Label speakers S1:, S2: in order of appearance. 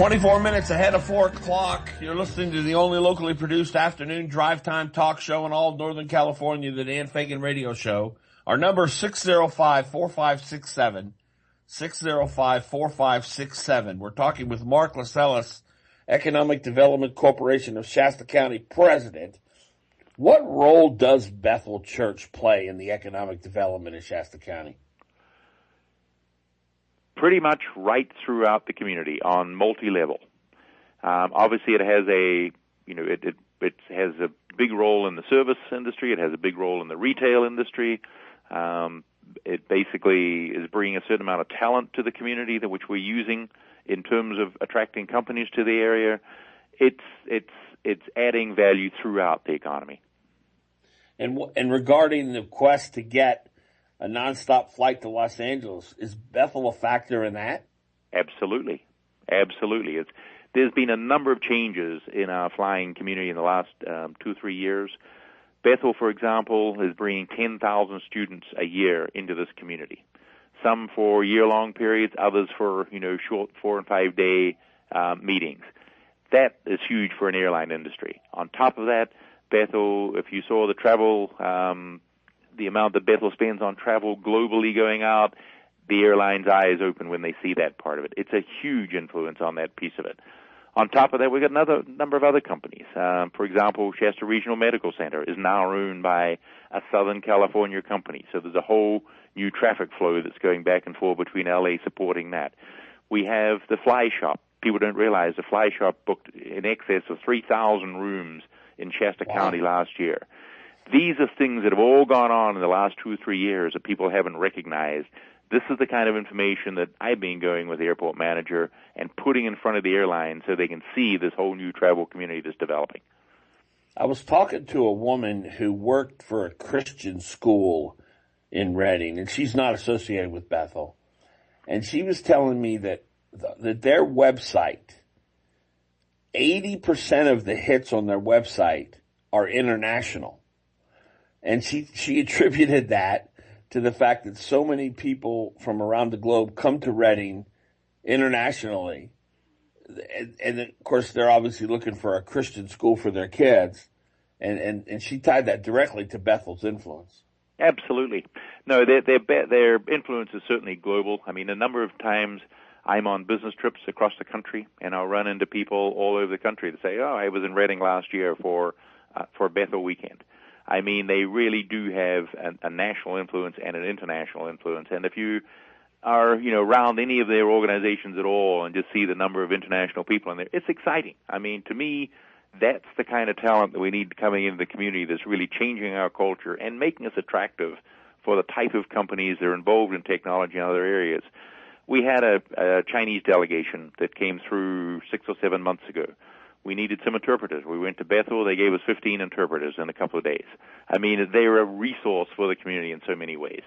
S1: 24 minutes ahead of 4 o'clock. You're listening to the only locally produced afternoon drive time talk show in all of Northern California, the Dan Fagan Radio Show. Our number is 605-4567. 605-4567. We're talking with Mark Lascelles, Economic Development Corporation of Shasta County President. What role does Bethel Church play in the economic development of Shasta County?
S2: Pretty much right throughout the community on multi-level. Obviously, it has it has a big role in the service industry. It has a big role in the retail industry. It basically is bringing a certain amount of talent to the community that which we're using in terms of attracting companies to the area. It's adding value throughout the economy.
S1: And regarding the quest to get a nonstop flight to Los Angeles, is Bethel a factor in that?
S2: Absolutely. There's been a number of changes in our flying community in the last 2-3 years. Bethel, for example, is bringing 10,000 students a year into this community. Some for year-long periods, others for short 4 and 5 day meetings. That is huge for an airline industry. On top of that, Bethel, if you saw the travel, the amount that Bethel spends on travel globally going out, the airline's eyes open when they see that part of it. It's a huge influence on that piece of it. On top of that, we've got another number of other companies. For example, Shasta Regional Medical Center is now owned by a Southern California company. So there's a whole new traffic flow that's going back and forth between LA supporting that. We have the Fly Shop. People don't realize the Fly Shop booked in excess of 3,000 rooms in Shasta County last year. These are things that have all gone on in the last 2 or 3 years that people haven't recognized. This is the kind of information that I've been going with the airport manager and putting in front of the airline so they can see this whole new travel community that's developing.
S1: I was talking to a woman who worked for a Christian school in Redding, and she's not associated with Bethel. And she was telling me that their website, 80% of the hits on their website are international. And she attributed that to the fact that so many people from around the globe come to Redding internationally. And of course, they're obviously looking for a Christian school for their kids. And she tied that directly to Bethel's influence.
S2: Absolutely. No, their influence is certainly global. I mean, a number of times I'm on business trips across the country, and I'll run into people all over the country that say, I was in Redding last year for Bethel weekend. I mean, they really do have a national influence and an international influence. And if you are, around any of their organizations at all and just see the number of international people in there, it's exciting. I mean, to me, that's the kind of talent that we need coming into the community that's really changing our culture and making us attractive for the type of companies that are involved in technology in other areas. We had a Chinese delegation that came through 6 or 7 months ago. We needed some interpreters. We went to Bethel. They gave us 15 interpreters in a couple of days. I mean, they're a resource for the community in so many ways.